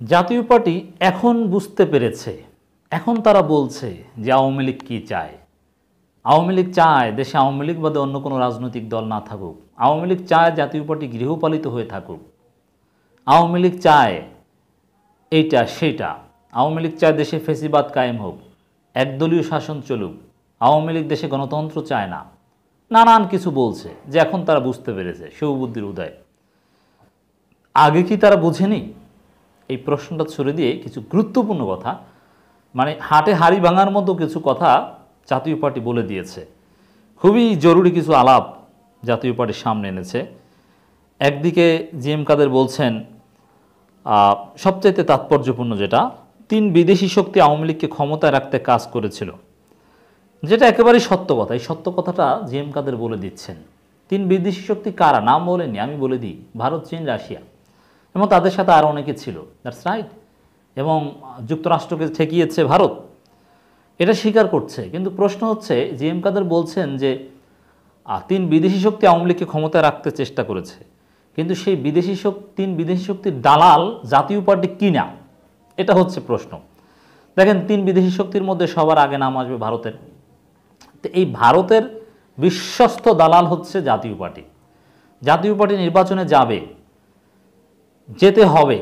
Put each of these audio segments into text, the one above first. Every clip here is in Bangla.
জাতীয় পার্টি এখন বুঝতে পেরেছে, এখন তারা বলছে যে আওয়ামী লীগ কী চায়। আওয়ামী লীগ চায় দেশে আওয়ামী লীগ বাদে অন্য কোনো রাজনৈতিক দল না থাকুক। আওয়ামী লীগ চায় জাতীয় পার্টি গৃহপালিত হয়ে থাকুক। আওয়ামী লীগ চায় এইটা সেটা। আওয়ামী লীগ চায় দেশে ফেসিবাদ কায়েম হোক, একদলীয় শাসন চলুক। আওয়ামী লীগ দেশে গণতন্ত্র চায় না, নানান কিছু বলছে যে এখন তারা বুঝতে পেরেছে, শুভবুদ্ধির উদয়। আগে কি তারা বুঝেনি? এই প্রশ্নটা ছুড়ে দিয়ে কিছু গুরুত্বপূর্ণ কথা, মানে হাটে হাড়ি ভাঙার মতো কিছু কথা জাতীয় পার্টি বলে দিয়েছে। খুবই জরুরি কিছু আলাপ জাতীয় পার্টির সামনে এনেছে। একদিকে জিএম কাদের বলছেন, সবচাইতে তাৎপর্যপূর্ণ যেটা, 3 বিদেশি শক্তি আওয়ামী লীগকে ক্ষমতায় রাখতে কাজ করেছিল, যেটা একেবারেই সত্য কথা। এই সত্য কথাটা জিএম কাদের বলে দিচ্ছেন। 3 বিদেশি শক্তি কারা, নাম বলেনি, আমি বলে দিই। ভারত, চীন, রাশিয়া এবং তাদের সাথে আরও অনেকে ছিল। That's right. এবং যুক্তরাষ্ট্রকে ঠেকিয়েছে ভারত, এটা স্বীকার করছে। কিন্তু প্রশ্ন হচ্ছে, জিএম কাদের বলছেন যে 3 বিদেশি শক্তি আওয়ামী লীগকে ক্ষমতায় রাখতে চেষ্টা করেছে, কিন্তু সেই 3 বিদেশি শক্তির দালাল জাতীয় পার্টি কিনা, এটা হচ্ছে প্রশ্ন। দেখেন, 3 বিদেশি শক্তির মধ্যে সবার আগে নাম আসবে ভারতের। তো এই ভারতের বিশ্বস্ত দালাল হচ্ছে জাতীয় পার্টি। জাতীয় পার্টি নির্বাচনে যাবে, যেতে হবে,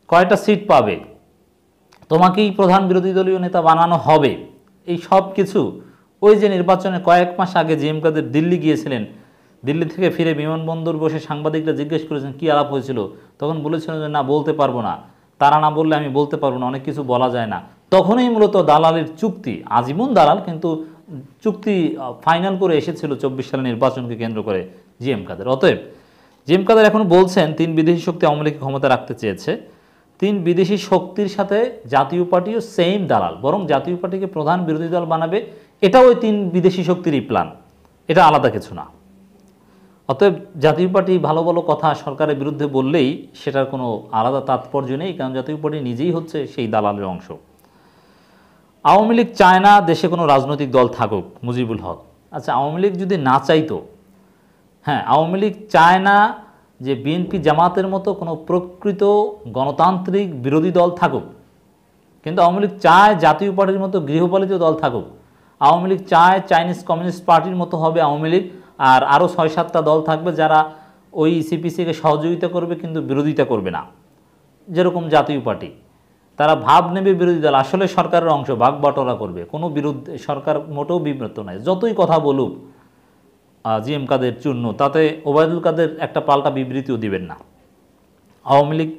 কয়টা সিট পাবে, তোমাকেই প্রধান বিরোধী দলীয় নেতা বানানো হবে, এই সব কিছু ওই যে নির্বাচনে কয়েক মাস আগে জিএম কাদের দিল্লি গিয়েছিলেন, দিল্লি থেকে ফিরে বিমানবন্দর বসে সাংবাদিকরা জিজ্ঞেস করেছেন কী আলাপ হয়েছিল, তখন বলেছিলেন যে না, বলতে পারবো না, তারা না বললে আমি বলতে পারবো না, অনেক কিছু বলা যায় না। তখনই মূলত দালালের চুক্তি, আজীবন দালাল, কিন্তু চুক্তি ফাইনাল করে এসেছিল 24 সালের নির্বাচনকে কেন্দ্র করে জিএম কাদের। অতএব জিএম কাদের এখন বলছেন 3 বিদেশি শক্তি আওয়ামী লীগকে ক্ষমতা রাখতে চেয়েছে। 3 বিদেশি শক্তির সাথে জাতীয় পার্টিও সেম দালাল, বরং জাতীয় পার্টিকে প্রধান বিরোধী দল বানাবে, এটাও ওই 3 বিদেশি শক্তিরই প্ল্যান, এটা আলাদা কিছু না। অতএব জাতীয় পার্টি ভালো ভালো কথা সরকারের বিরুদ্ধে বললেই সেটার কোনো আলাদা তাৎপর্য নেই, কারণ জাতীয় পার্টি নিজেই হচ্ছে সেই দালালের অংশ। আওয়ামী লীগ চায় না দেশে কোনো রাজনৈতিক দল থাকুক, মুজিবুল হক। আচ্ছা, আওয়ামী লীগ যদি না চাইতো, হ্যাঁ, আওয়ামী লীগ চায় না যে বিএনপি জামাতের মতো কোনো প্রকৃত গণতান্ত্রিক বিরোধী দল থাকুক, কিন্তু আওয়ামী লীগ চায় জাতীয় পার্টির মতো গৃহপালিত দল থাকুক। আওয়ামী লীগ চায় চাইনিজ কমিউনিস্ট পার্টির মতো হবে আওয়ামী লীগ, আর আরও 6-7টা দল থাকবে যারা ওই সিপিসিকে সহযোগিতা করবে কিন্তু বিরোধিতা করবে না, যেরকম জাতীয় পার্টি। তারা ভাব নেবে বিরোধী দল, আসলে সরকারের অংশ, ভাগ বাটোয়ারা করবে, কোনো বিরুদ্ধে সরকার মোটেও বিব্রত নয়। যতই কথা বলুক জিএম কাদের চূর্ণ, তাতে ওবায়দুল কাদের একটা পাল্টা বিবৃতিও দিবেন না। আওয়ামী লীগ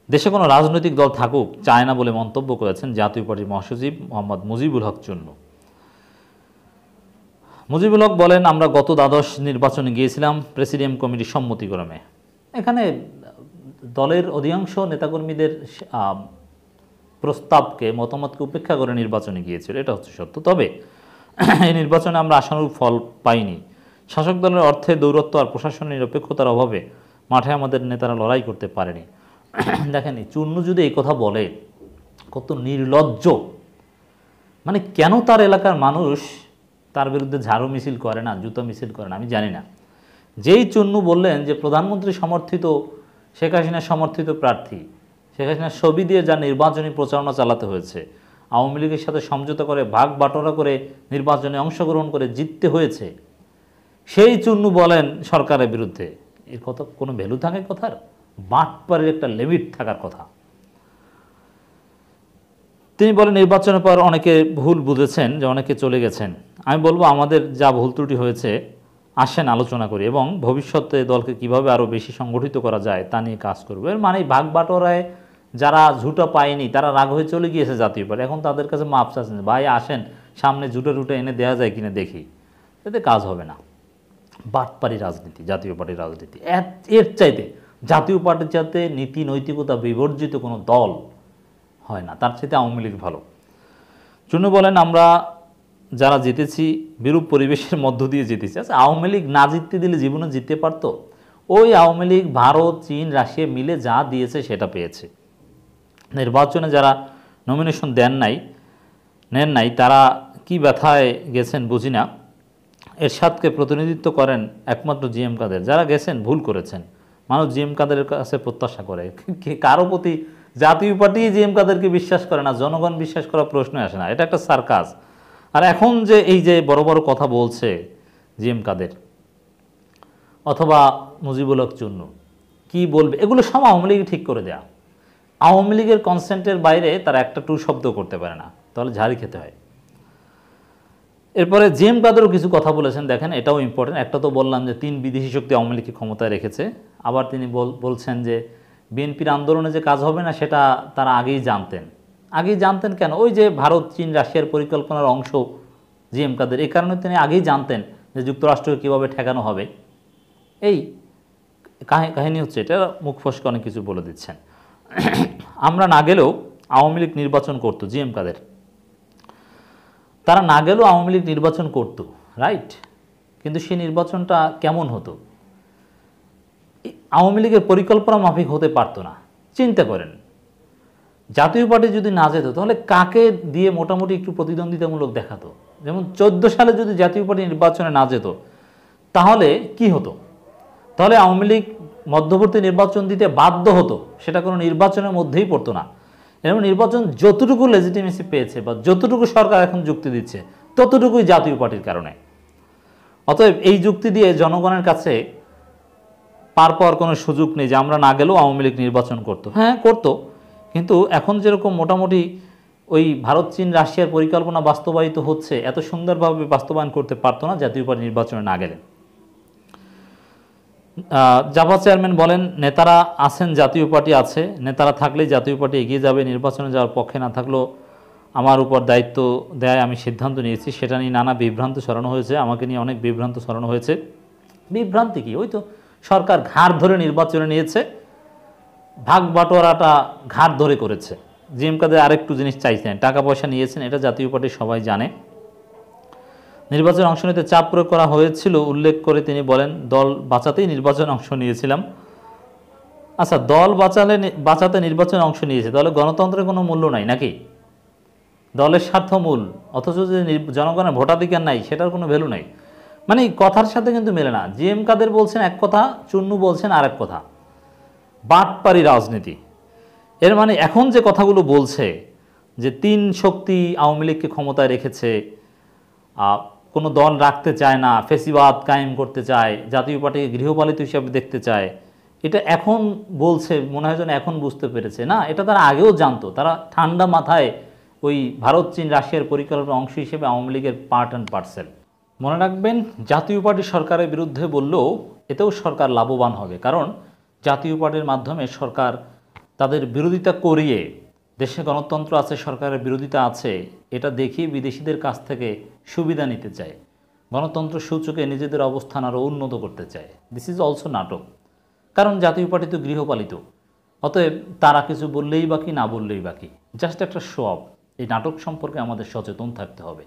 দেশে কোনো রাজনৈতিক দল থাকুক চায় না বলে মন্তব্য করেছেন জাতীয় পার্টির মহাসচিব মোহাম্মদ মুজিবুল হক চূর্ণ। মুজিবুল হক বলেন, আমরা গত দ্বাদশ নির্বাচনে গিয়েছিলাম প্রেসিডিয়াম কমিটির সম্মতিক্রমে। এখানে দলের অধিকাংশ নেতাকর্মীদের প্রস্তাবকে, মতামতকে উপেক্ষা করে নির্বাচনে গিয়েছিল, এটা হচ্ছে সত্য। তবে এই নির্বাচনে আমরা আশানুরূপ ফল পাইনি। শাসক দলের অর্থে দৌরত্ব আর প্রশাসনের নিরপেক্ষতার অভাবে মাঠে আমাদের নেতারা লড়াই করতে পারেনি। দেখেন, চূর্ণ যদি এই কথা বলে, কত নির্লজ্জ! মানে কেন তার এলাকার মানুষ তার বিরুদ্ধে ঝাড়ু মিছিল করে না, জুতো মিছিল করে না, আমি জানি না। যেই চূর্ণ বললেন যে প্রধানমন্ত্রী সমর্থিত, শেখ হাসিনা সমর্থিত প্রার্থী, শেখ হাসিনার ছবি দিয়ে যা নির্বাচনী প্রচারণা চালাতে হয়েছে, আওয়ামী লীগের সাথে সমঝোতা করে ভাগ বাটোয়ারা করে নির্বাচনে অংশগ্রহণ করে জিততে হয়েছে, সেই চূর্ণ বলেন সরকারের বিরুদ্ধে। এর কথা কোনো ভ্যালু থাকে কথার? বাটপারের একটা লিমিট থাকার কথা। তিনি বলেন, নির্বাচনের পর অনেকে ভুল বুঝেছেন, যে অনেকে চলে গেছেন। আমি বলবো, আমাদের যা ভুল ত্রুটি হয়েছে আসেন আলোচনা করি এবং ভবিষ্যতে দলকে কিভাবে আরও বেশি সংগঠিত করা যায় তা নিয়ে কাজ করবো। এর মানে ভাগ বাটোয়ারায় যারা ঝুটা পায়নি তারা রাগ হয়ে চলে গিয়েছে জাতীয় পার্টি, এখন তাদের কাছে মাপ চাচ্ছেন, ভাই আসেন সামনে ঝুটে টুটে এনে দেওয়া যায় কিনা দেখি। এতে কাজ হবে না। বাটপারি রাজনীতি, জাতীয় পার্টির রাজনীতি। এর চাইতে জাতীয় পার্টির চাইতে নীতি নৈতিকতা বিবর্জিত কোনো দল হয় না, তার চাইতে আওয়ামী লীগ ভালো। চূর্ণ বলেন, আমরা যারা জিতেছি বিরূপ পরিবেশের মধ্য দিয়ে জিতেছি। আচ্ছা, আওয়ামী লীগ না জিততে দিলে জীবনে জিততে পারত? ওই আওয়ামী লীগ ভারত, চীন, রাশিয়া মিলে যা দিয়েছে সেটা পেয়েছে। নির্বাচনে যারা নমিনেশন নেন নাই তারা কি ব্যথায় গেছেন বুঝি না। এরশাদকে প্রতিনিধিত্ব করেন একমাত্র জিএম কাদের, যারা গেছেন ভুল করেছেন। মানুষ জিএম কাদের কাছে প্রত্যাশা করে, কারো প্রতি জাতীয় পার্টি জিএম কাদেরকে বিশ্বাস করে না, জনগণ বিশ্বাস করার প্রশ্ন আসে না। এটা একটা সার্কাস। আর এখন যে এই যে বড় বড় কথা বলছে জিএম কাদের অথবা মুজিবুল হক চুন্নু, কি বলবে, এগুলো সব আওয়ামী লীগ ঠিক করে দেয়া। আওয়ামী লীগের কনসেন্টের বাইরে তারা একটা টু শব্দ করতে পারে না, তাহলে ঝাড়ি খেতে হয়। এরপরে জিএম কাদেরও কিছু কথা বলেছেন, দেখেন এটাও ইম্পর্টেন্ট। একটা তো বললাম যে 3 বিদেশি শক্তি আওয়ামী লীগকে ক্ষমতায় রেখেছে, আবার তিনি বলছেন যে বিএনপির আন্দোলনে যে কাজ হবে না সেটা তারা আগেই জানতেন। আগেই জানতেন কেন? ওই যে ভারত, চীন, রাশিয়ার পরিকল্পনার অংশ জিএম কাদের, এই কারণে তিনি আগেই জানতেন যে যুক্তরাষ্ট্রকে কীভাবে ঠেকানো হবে। এই কাহিনী হচ্ছে এটা, মুখ ফসকে অনেক কিছু বলে দিচ্ছেন। আমরা না গেলেও আওয়ামী লীগ নির্বাচন করতো, জিএম কাদের, তারা না গেলেও আওয়ামী লীগ নির্বাচন করতো, রাইট? কিন্তু সেই নির্বাচনটা কেমন হতো? আওয়ামী লীগের পরিকল্পনা মাফিক হতে পারতো না। চিন্তা করেন, জাতীয় পার্টি যদি না যেত তাহলে কাকে দিয়ে মোটামুটি একটু প্রতিদ্বন্দ্বিতামূলক দেখাতো? যেমন 14 সালে যদি জাতীয় পার্টি নির্বাচনে না যেত তাহলে কি হতো? তাহলে আওয়ামী লীগ মধ্যবর্তী নির্বাচন দিতে বাধ্য হতো, সেটা কোনো নির্বাচনের মধ্যেই পড়তো না। এবং নির্বাচন যতটুকু লেজিটিমেসি পেয়েছে বা যতটুকু সরকার এখন যুক্তি দিচ্ছে ততটুকুই জাতীয় পার্টির কারণে। অতএব এই যুক্তি দিয়ে জনগণের কাছে পার পাওয়ার কোনো সুযোগ নেই যে আমরা না গেলেও আওয়ামী লীগ নির্বাচন করতো। হ্যাঁ করতো, কিন্তু এখন যেরকম মোটামুটি ওই ভারত, চীন, রাশিয়ার পরিকল্পনা বাস্তবায়িত হচ্ছে, এত সুন্দরভাবে বাস্তবায়ন করতে পারতো না জাতীয় পার্টি নির্বাচনে না গেলে। জাভা চেয়ারম্যান বলেন, নেতারা আছেন, জাতীয় পার্টি আছে, নেতারা থাকলেই জাতীয় পার্টি এগিয়ে যাবে, নির্বাচনে যাওয়ার পক্ষে না থাকলেও আমার উপর দায়িত্ব দেয় আমি সিদ্ধান্ত নিয়েছি। সেটা নিয়ে নানা বিভ্রান্ত ছড়ানো হয়েছে, আমাকে নিয়ে অনেক বিভ্রান্ত ছড়ানো হয়েছে। বিভ্রান্তি কি? ওই তো সরকার ঘাড় ধরে নির্বাচনে নিয়েছে, ভাগ বাটোয়ারাটা ঘাড় ধরে করেছে। জিএম কাদের আরেকটু জিনিস চাইছেন, টাকা পয়সা নিয়েছেন, এটা জাতীয় পার্টি সবাই জানে। নির্বাচনে অংশ নিতে চাপ প্রয়োগ করা হয়েছিল উল্লেখ করে তিনি বলেন, দল বাঁচাতেই নির্বাচনে অংশ নিয়েছিলাম। আচ্ছা, দল বাঁচাতে নির্বাচনে অংশ নিয়েছে, তাহলে গণতন্ত্রের কোনো মূল্য নাই নাকি? দলের স্বার্থ মূল, অথচ যে জনগণের ভোটাধিকার নাই সেটার কোনো ভ্যালু নাই। মানে কথার সাথে কিন্তু মেলে না। জিএম কাদের বলছেন এক কথা, চুন্নু বলছেন আরেক কথা। বাটপারি রাজনীতি। এর মানে এখন যে কথাগুলো বলছে যে 3 শক্তি আওয়ামী লীগকে ক্ষমতায় রেখেছে, কোনো দল রাখতে চায় না, ফেসিবাদ কায়েম করতে চায়, জাতীয় পার্টিকে গৃহপালিত হিসাবে দেখতে চায়, এটা এখন বলছে মনে হয় যেন এখন বুঝতে পেরেছে। না, এটা তারা আগেও জানতো। তারা ঠান্ডা মাথায় ওই ভারত, চীন, রাশিয়ার পরিকল্পনার অংশ হিসেবে আওয়ামী লীগের পার্ট অ্যান্ড পার্সেল। মনে রাখবেন, জাতীয় পার্টি সরকারের বিরুদ্ধে বললেও এতেও সরকার লাভবান হবে, কারণ জাতীয় পার্টির মাধ্যমে সরকার তাদের বিরোধিতা করিয়ে, দেশে গণতন্ত্র আছে, সরকারের বিরোধিতা আছে, এটা দেখিয়ে বিদেশিদের কাছ থেকে সুবিধা নিতে চায়, গণতন্ত্র সূচকে নিজেদের অবস্থান আরও উন্নত করতে চায়। দিস ইজ অলসো নাটক, কারণ জাতীয় পার্টি তো গৃহপালিত। অতএব তারা কিছু বললেই বাকি, না বললেই বাকি, জাস্ট একটা শো অফ। এই নাটক সম্পর্কে আমাদের সচেতন থাকতে হবে।